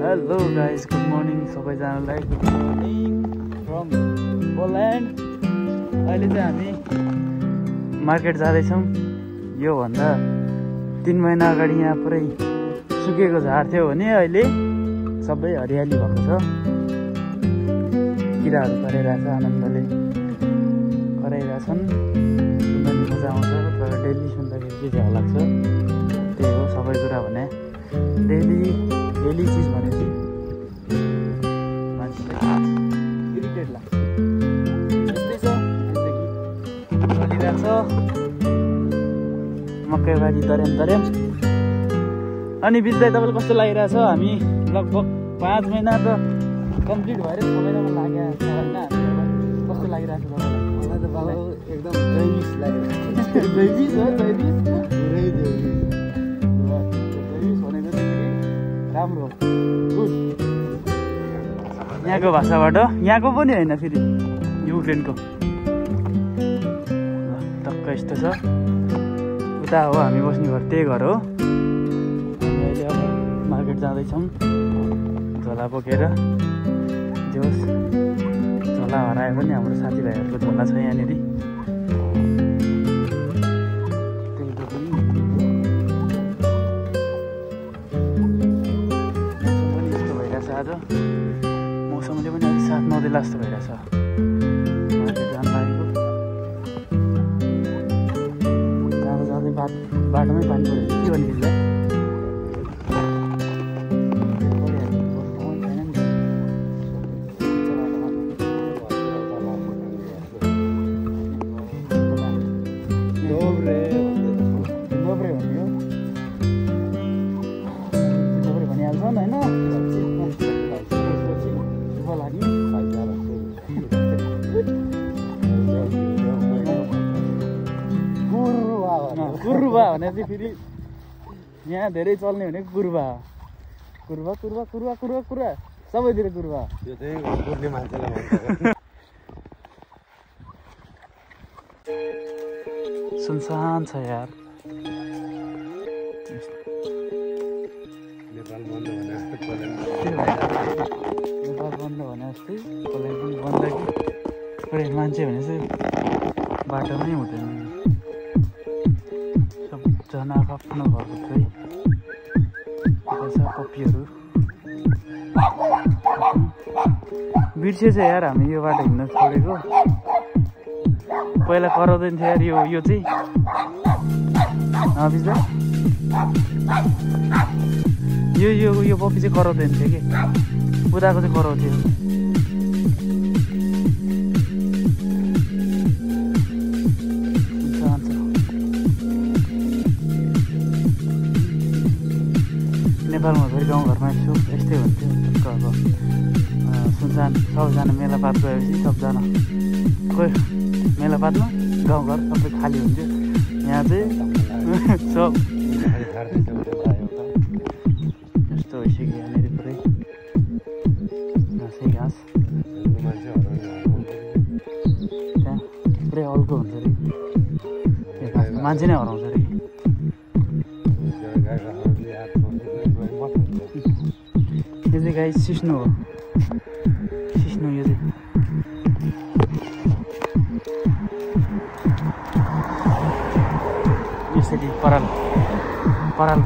Hello guys, good morning सबैजनालाई। Good morning from Poland. अहिले चाहिँ हामी मार्केट जाँदैछौँ। योभन्दा 3 महिना अगाडि यहाँ पुरै सुकेको झार थियो भने अहिले सबै हरियाली भएको छ। किराहरू कराइरहेछ, आनन्दले कराइरहेछन्। सुन्दाखेरि मजा आउँछ, तर डेली सुन्दाखेरि के झ्याउ लाग्छ। त्यही हो सबै कुरा भने। डेली चिज भनेपछि मान्छेलाई इरिटेट लाग्छ। त्यस्तै छ, चलिरहेछ मकै बारी तर्याम। अनि बित्दै तपाईँलाई कस्तो लागिरहेछ? हामी लगभग 5 महिना त कम्प्लिट भएर 6 महिनामा लागेको छ होइन। कस्तो लागिरहेछ तपाईँलाई? मलाई त बाबा एकदम जैविक लागिरहेछ। जैविक हो, जैविक भनेको चाहिँ राम्रो, गुड। यहाँको भाषाबाट, यहाँको पनि होइन फेरि युक्रेनको। टक्क यस्तो छ। उता हो हामी बस्ने घर, त्यही घर हो। हामी अहिले अब मार्केट जाँदैछौँ झोला बोकेर। जोस् झोला हरायो पनि हाम्रो साथीभाइहरूको झोला छ यहाँनिर। आज मौसमले पनि अलिक साथ नदेला जस्तो भइरहेछ। मार्केट जान लागेको जाँदै बाटोमै पानी पऱ्यो। के भन्ने तिमीलाई? दोब्रे भन्ने हो, दोब्रे भनिहाल्छ नि होइन। कुरुबा भने चाहिँ फेरि यहाँ धेरै चल्ने भनेको कुरुबा। कुरुबा सबैतिर कुरुबा। त्यो चाहिँ कुर्ने मान्छेलाई भन्छ। सुनसान छ यार। नेपाल बन्द भने जस्तै पोल्यान्ड पनि बन्द कि पुरै मान्छे भने चाहिँ बाटोमै हुँदैन। सबजना आफ्नो घरभित्रै पप्पीहरू बिर्सेछ यार। हामी यो बाटो हिँड्न छोडेको पहिला कराउँदैन थियो यार। यो चाहिँ बिर्स यो पप्पी चाहिँ कराउँदैन थियो कि उताको चाहिँ कराउँथ्यो। नेपालमा फेरि गाउँघरमा यस्तै हुन्थ्यो। अब सुनसान सबैजना मेलापात गएपछि सबजना कोही मेलापातमा गाउँघर सबै खाली हुन्थ्यो। यहाँ चाहिँ सब यस्तो भइसक्यो यहाँनिर पुरै घाँसै घाँस। त्यहाँ पुरै अल्को हुन्छ अरे, मान्छे नै हराउँछ अरे। यो चाहिँ गाई सिस्नो हो, सिस्नो। यो चाहिँ यसरी पराल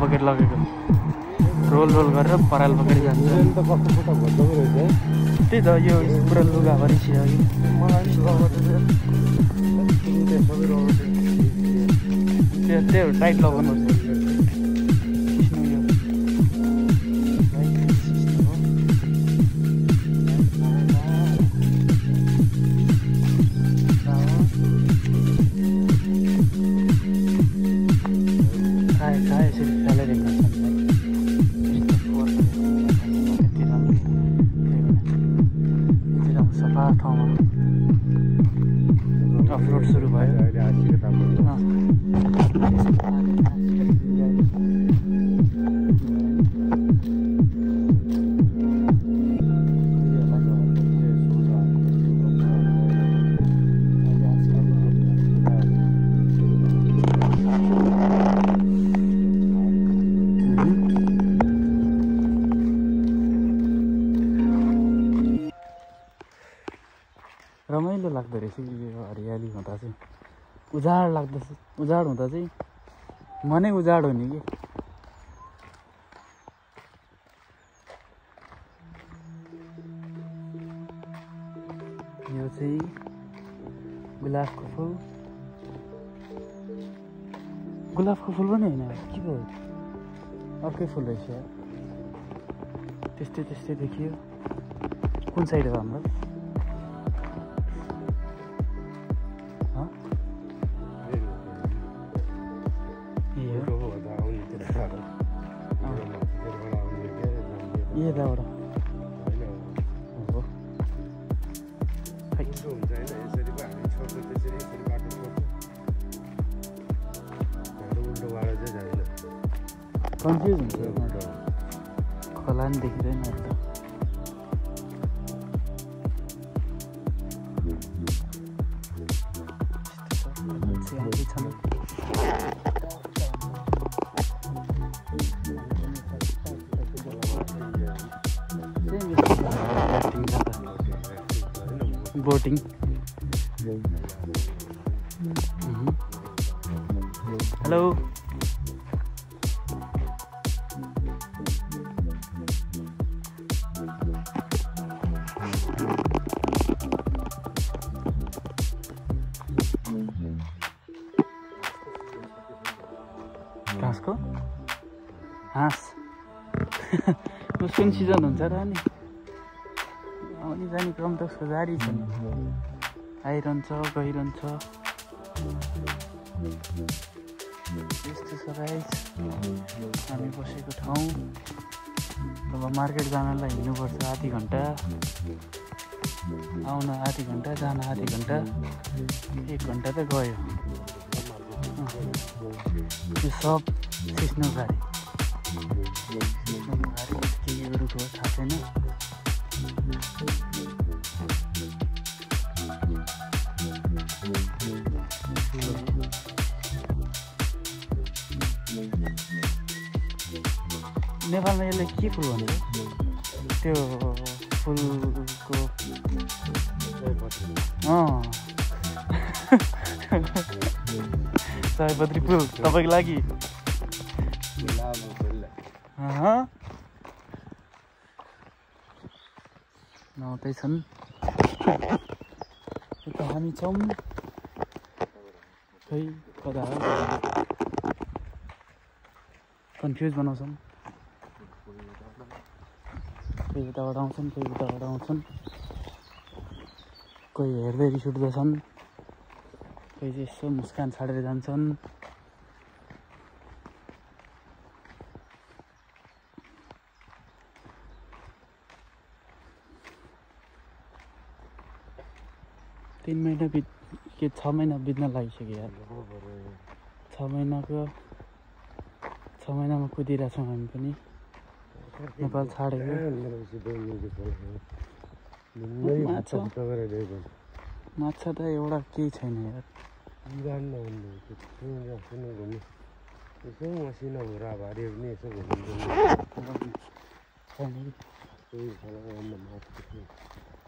बोकेर लगेको, रोल गरेर पराल बोकेर जान्छ। त्यही त यो पुरा लुगाभरि छिरायो। त्यो टाइट लगाउनुपर्छ। ठाउँमा अफरोड सुरु भयो। लाग्दो रहेछ यो हरियाली हुँदा चाहिँ उजाड लाग्दछ उजाड हुँदा चाहिँ मनै उजाड हुने कि यो चाहिँ गुलाबको फुल पनि होइन के भयो अर्कै फुल रहेछ त्यस्तै त्यस्तै देखियो कुन साइड हो हाम्रो यताबाट कन्फ्युज हुन्छ खोला नि देखिँदैन बोटिङ हेलो घाँसको हाँस उसको सिजन हुन्छ र नि आउने जाने क्रम त उसको जारी छ नि आइरहन्छ गइरहन्छ यस्तो छ गाइस हामी बसेको ठाउँ अब मार्केट जानलाई हिँड्नुपर्छ आधी घन्टा आउन आधी घन्टा जान आधी घन्टा 1 घन्टा त गयो यो सब सिस्नो गाडी के रुट हो थाहा छैन नेपालमा यसले के फुल भन्छ त्यो फुलको सयपत्री फुल तपाईँको लागि नआउँदैछन् यता हामी छौँ खै कता हो कन्फ्युज बनाउँछन् कोही उताबाट आउँछन् कोही उताबाट आउँछन् कोही हेर्दै रिस उठ्दछन् कोही चाहिँ यसो मुस्कान छाडेर जान्छन् तीन महिना के 6 महिना बित्न लागिसक्यो यार 6 महिनामा कुदिरहेको छौँ हामी पनि नेपाल छाडेको माछा त एउटा केही छैन यार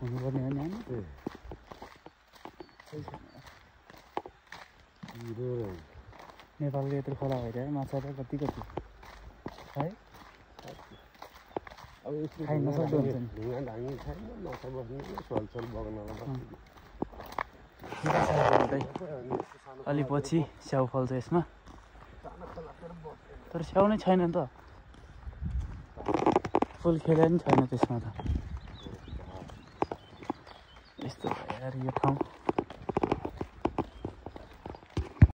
हुनुपर्ने होइन नेपालको यत्रो खोला भइरह्यो माछा त कति है खाइ नसक्दो हुन्छ नि अलि पछि स्याउ फल्छ यसमा तर स्याउ नै छैन नि त फुल खेले पनि छैन त्यसमा त यस्तो यार यो ठाउँ